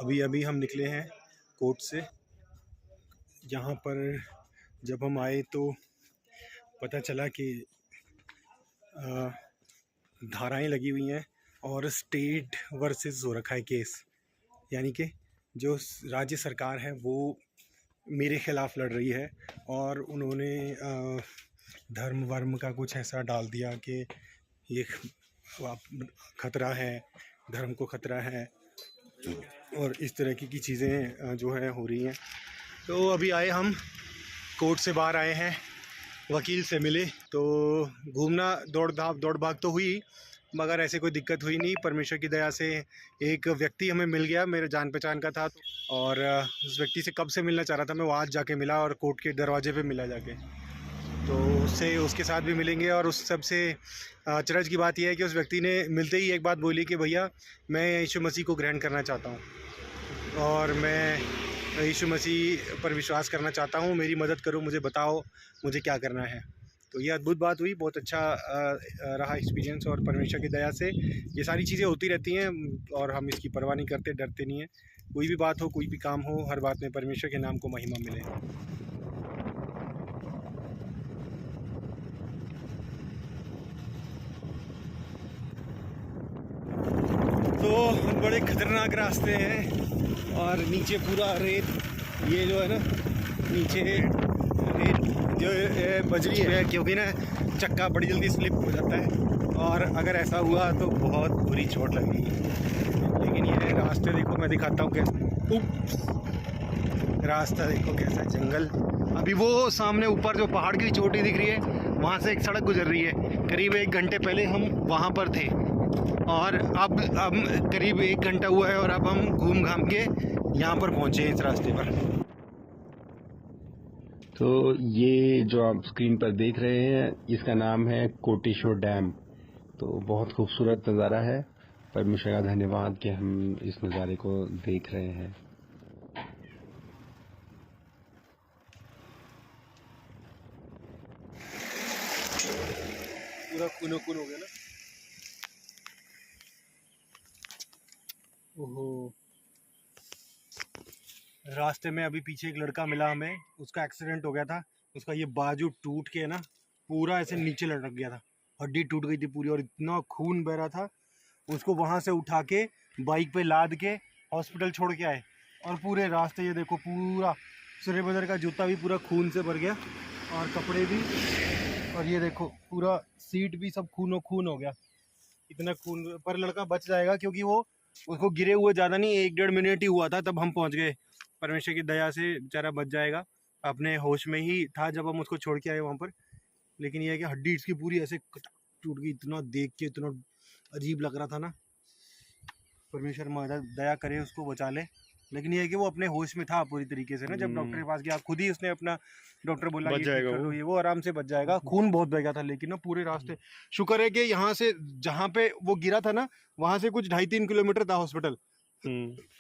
अभी अभी हम निकले हैं कोर्ट से। यहाँ पर जब हम आए तो पता चला कि धाराएं लगी हुई हैं और स्टेट वर्सेस हो रखा है केस, यानी कि जो राज्य सरकार है वो मेरे ख़िलाफ़ लड़ रही है और उन्होंने धर्म वर्म का कुछ ऐसा डाल दिया कि ये खतरा है, धर्म को खतरा है और इस तरह की चीज़ें जो है हो रही हैं। तो अभी आए हम कोर्ट से बाहर आए हैं, वकील से मिले तो घूमना दौड़ भाग तो हुई मगर ऐसे कोई दिक्कत हुई नहीं। परमेश्वर की दया से एक व्यक्ति हमें मिल गया, मेरे जान पहचान का था और उस व्यक्ति से कब से मिलना चाह रहा था मैं, वो आज जाके मिला और कोर्ट के दरवाजे पे मिला जाके। तो उसके साथ भी मिलेंगे। और उस सबसे अचरज की बात यह है कि उस व्यक्ति ने मिलते ही एक बात बोली कि भैया मैं यीशु मसीह को ग्रहण करना चाहता हूँ और मैं यीशु मसीह पर विश्वास करना चाहता हूँ, मेरी मदद करो, मुझे बताओ मुझे क्या करना है। तो ये अद्भुत बात हुई, बहुत अच्छा रहा एक्सपीरियंस। और परमेश्वर की दया से ये सारी चीज़ें होती रहती हैं और हम इसकी परवाह नहीं करते, डरते नहीं हैं। कोई भी बात हो, कोई भी काम हो, हर बात में परमेश्वर के नाम को महिमा मिले। तो बड़े खतरनाक रास्ते हैं और नीचे पूरा रेत, ये जो है ना नीचे रेत जो बजरी है, क्योंकि ना चक्का बड़ी जल्दी स्लिप हो जाता है और अगर ऐसा हुआ तो बहुत बुरी चोट लगेगी। लेकिन ये रास्ते देखो, मैं दिखाता हूँ कैसे, रास्ता देखो कैसा जंगल। अभी वो सामने ऊपर जो पहाड़ की चोटी दिख रही है वहाँ से एक सड़क गुजर रही है। करीब 1 घंटे पहले हम वहाँ पर थे और अब करीब 1 घंटा हुआ है और अब हम घूम घाम के यहाँ पर पहुँचे हैं इस रास्ते पर। तो ये जो आप स्क्रीन पर देख रहे हैं इसका नाम है कोटेश्वर डैम। तो बहुत खूबसूरत नज़ारा है। परमेश्वर का धन्यवाद कि हम इस नज़ारे को देख रहे हैं। पूरा खूनो खून हो गया ना। ओहो, रास्ते में अभी पीछे एक लड़का मिला हमें, उसका एक्सीडेंट हो गया था। उसका ये बाजू टूट के ना पूरा ऐसे नीचे लटक गया था, हड्डी टूट गई थी पूरी और इतना खून बह रहा था। उसको वहाँ से उठा के बाइक पे लाद के हॉस्पिटल छोड़ के आए और पूरे रास्ते ये देखो पूरा सूर्यभद्र का जूता भी पूरा खून से भर गया और कपड़े भी, और ये देखो पूरा सीट भी सब खूनो खून हो गया, इतना खून। पर लड़का बच जाएगा क्योंकि वो उसको गिरे हुए ज़्यादा नहीं, 1-1.5 मिनट ही हुआ था तब हम पहुँच गए। परमेश्वर की दया से बेचारा बच जाएगा, अपने होश में ही था जब हम उसको छोड़ के आए वहाँ पर। लेकिन यह है कि हड्डी इसकी पूरी ऐसे टूट गई, इतना देख के इतना अजीब लग रहा था ना। परमेश्वर मदद दया करे, उसको बचा ले। लेकिन यह है कि वो अपने होश में था पूरी तरीके से ना, जब डॉक्टर के पास गया खुद ही उसने अपना, डॉक्टर बोला बच जाएगा वो आराम से बच जाएगा। खून बहुत बह गया था लेकिन ना पूरे रास्ते। शुक्र है कि यहाँ से जहाँ पे वो गिरा था ना वहाँ से कुछ 2.5-3 किलोमीटर था हॉस्पिटल।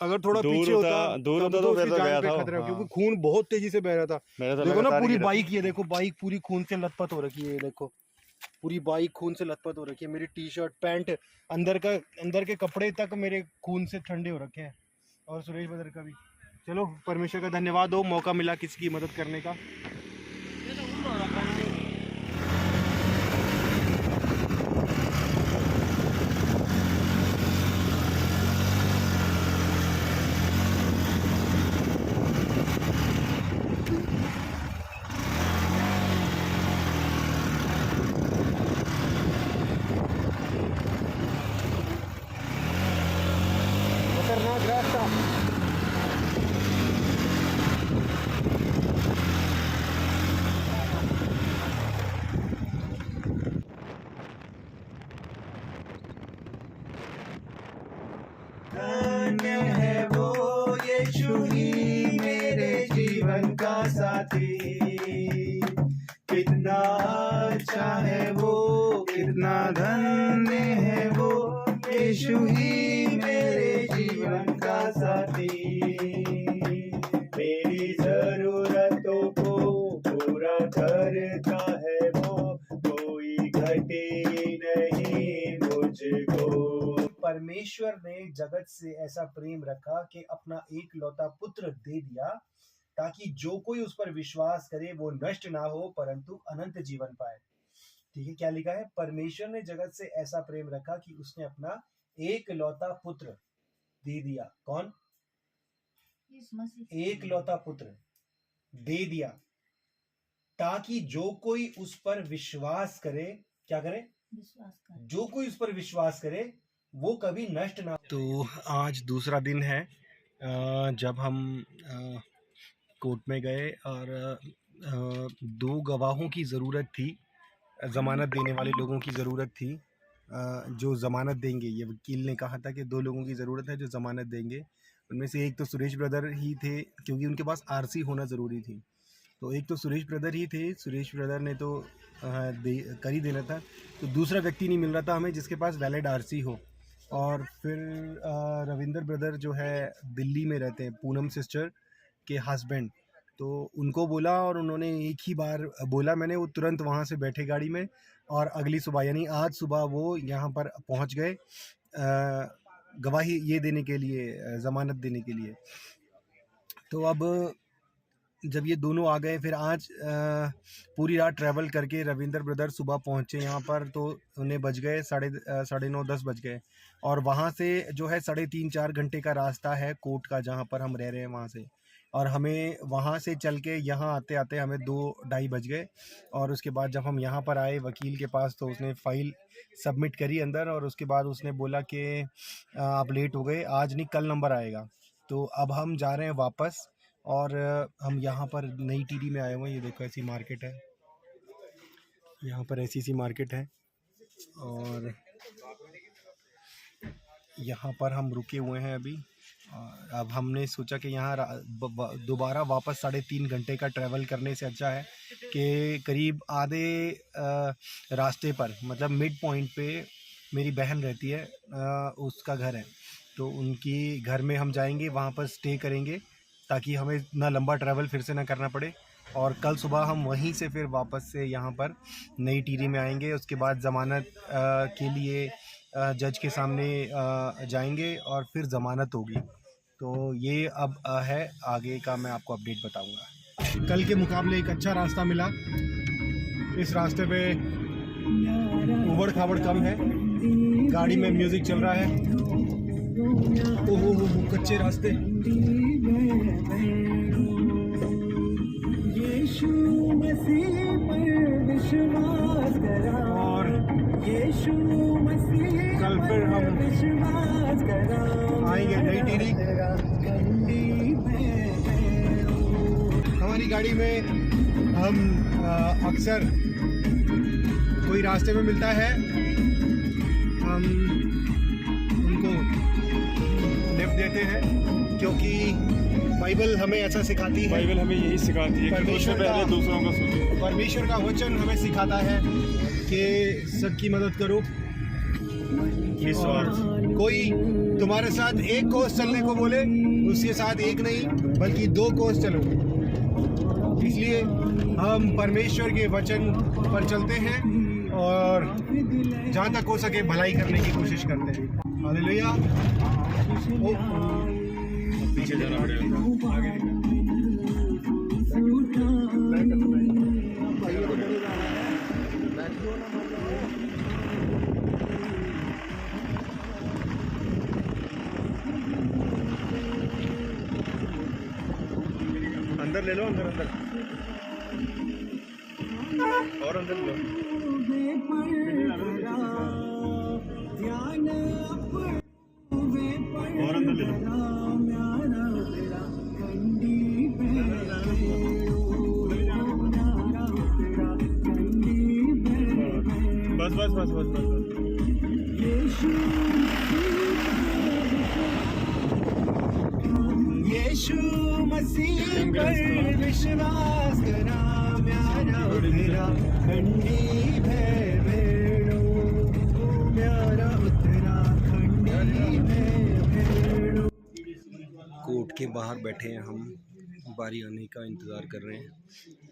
अगर थोड़ा पीछे होता तो फिर जान पे खतरा, क्योंकि खून बहुत तेजी से बह रहा था। देखो ना पूरी बाइक, ये देखो बाइक पूरी खून से लथपथ हो रखी है, ये देखो पूरी बाइक खून से लथपथ हो रखी है। मेरी टी शर्ट पैंट अंदर के कपड़े तक मेरे खून से ठंडे हो रखे हैं और सुरेश बदर का भी। चलो परमेश्वर का धन्यवाद हो, मौका मिला किसी की मदद करने का। खतरनाक रास्ता। धन्य है वो यीशु ही मेरे जीवन का साथी, कितना अच्छा है वो, कितना धन्य है वो यीशु ही मेरे जीवन का साथी। मेरी जरूरतों को पूरा करता है वो, कोई घटी नहीं मुझको। परमेश्वर परमेश्वर ने जगत से ऐसा प्रेम रखा कि अपना एक लौता पुत्र दे दिया, ताकि जो कोई उस पर विश्वास करे वो नष्ट ना हो परंतु अनंत जीवन पाए। ठीक है, क्या लिखा है? परमेश्वर ने जगत से ऐसा प्रेम रखा कि उसने अपना एक लौता पुत्र दे दिया। कौन? एक लौता पुत्र दे दिया, ताकि जो कोई उस पर विश्वास करे, क्या करे? जो कोई उस पर विश्वास करे वो कभी नष्ट ना। तो आज दूसरा दिन है जब हम कोर्ट में गए और 2 गवाहों की ज़रूरत थी, ज़मानत देने वाले लोगों की ज़रूरत थी, जो ज़मानत देंगे। ये वकील ने कहा था कि 2 लोगों की ज़रूरत है जो ज़मानत देंगे। उनमें से एक तो सुरेश ब्रदर ही थे, क्योंकि उनके पास आरसी होना ज़रूरी थी। तो एक तो सुरेश ब्रदर ही थे, सुरेश ब्रदर ने तो कर ही देना था। तो दूसरा व्यक्ति नहीं मिल रहा था हमें जिसके पास वैलिड आरसी हो। और फिर रविंदर ब्रदर जो है दिल्ली में रहते हैं, पूनम सिस्टर के हस्बैंड, तो उनको बोला और उन्होंने एक ही बार बोला मैंने, वो तुरंत वहाँ से बैठे गाड़ी में और अगली सुबह यानी आज सुबह वो यहाँ पर पहुँच गए गवाही ये देने के लिए, ज़मानत देने के लिए। तो अब जब ये दोनों आ गए, फिर आज पूरी रात ट्रैवल करके रविंदर ब्रदर सुबह पहुँचे यहाँ पर, तो उन्हें बज गए 9:30-10 बज गए। और वहाँ से जो है 3.5-4 घंटे का रास्ता है कोर्ट का, जहाँ पर हम रह रहे हैं वहाँ से। और हमें वहाँ से चल के यहाँ आते आते हमें 2-2:30 बज गए। और उसके बाद जब हम यहाँ पर आए वकील के पास, तो उसने फ़ाइल सबमिट करी अंदर, और उसके बाद उसने बोला कि आप लेट हो गए, आज नहीं कल नंबर आएगा। तो अब हम जा रहे हैं वापस, और हम यहाँ पर नई टीरी में आए हुए हैं। ये देखो ऐसी मार्केट है, यहाँ पर ऐसी मार्केट है, और यहाँ पर हम रुके हुए हैं अभी। और अब हमने सोचा कि यहाँ दोबारा वापस 3.5 घंटे का ट्रैवल करने से अच्छा है कि करीब आधे रास्ते पर, मतलब मिड पॉइंट पे मेरी बहन रहती है, उसका घर है, तो उनकी घर में हम जाएंगे, वहाँ पर स्टे करेंगे, ताकि हमें ना लंबा ट्रैवल फिर से ना करना पड़े। और कल सुबह हम वहीं से फिर वापस से यहाँ पर नई टीरी में आएंगे। उसके बाद ज़मानत के लिए जज के सामने जाएंगे और फिर ज़मानत होगी। तो ये अब है, आगे का मैं आपको अपडेट बताऊंगा। कल के मुकाबले एक अच्छा रास्ता मिला। इस रास्ते पे उबड़ खाबड़ कम है, गाड़ी में म्यूज़िक चल रहा है। ओहो कच्चे रास्ते। यीशु मसीह पर विश्वास करा, और यीशु मसीह कल फिर हम विश्वास करा, आएंगे नई टीरी। हमारी गाड़ी में हम अक्सर कोई रास्ते में मिलता है, हम उनको लिफ्ट देते हैं, क्योंकि बाइबल हमें ऐसा सिखाती है। बाइबल हमें यही सिखाती है कि परमेश्वर उससे पहले का- दूसरों का सोचो। परमेश्वर का वचन हमें सिखाता है कि सबकी मदद करो। और कोई तुम्हारे साथ एक कोस चलने को बोले, उसके साथ एक नहीं बल्कि 2 कोस चलो। इसलिए हम परमेश्वर के वचन पर चलते हैं और जहाँ तक हो सके भलाई करने की कोशिश करते हैं। हालेलुया। पीछे जाना पड़ेगा, आगे अंदर ले लो, अंदर और अंदर ले लो। और अंदर ले लो। बस बस बस बस बस यीशु मसीह पर विश्वास करा, म्यारा उतरा खंडी भेड़ो, म्यारा उतरा खंडी भेड़ो। कोर्ट के बाहर बैठे हैं हम, बारी आने का इंतज़ार कर रहे हैं।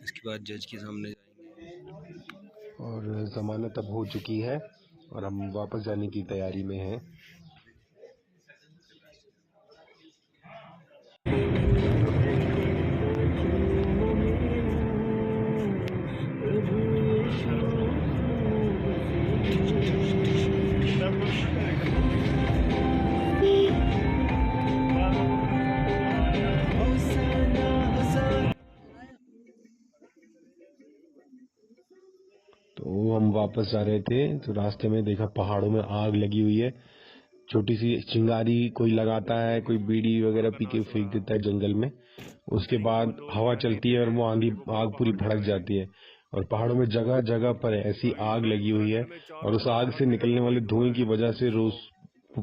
इसके बाद जज के सामने जाएंगे। और ज़मानत अब हो चुकी है और हम वापस जाने की तैयारी में हैं। तो हम वापस जा रहे थे तो रास्ते में देखा पहाड़ों में आग लगी हुई है। छोटी सी चिंगारी कोई लगाता है, कोई बीड़ी वगैरह पी के फेंक देता है जंगल में। उसके बाद हवा चलती है और वो आग पूरी भड़क जाती है और पहाड़ों में जगह जगह पर ऐसी आग लगी हुई है और उस आग से निकलने वाले धुएं की वजह से रोज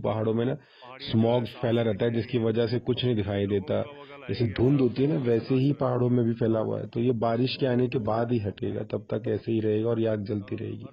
पहाड़ों में ना स्मॉग फैला रहता है, जिसकी वजह से कुछ नहीं दिखाई देता। जैसे धुंध होती है ना, वैसे ही पहाड़ों में भी फैला हुआ है। तो ये बारिश के आने के बाद ही हटेगा, तब तक ऐसे ही रहेगा और ये आग जलती रहेगी।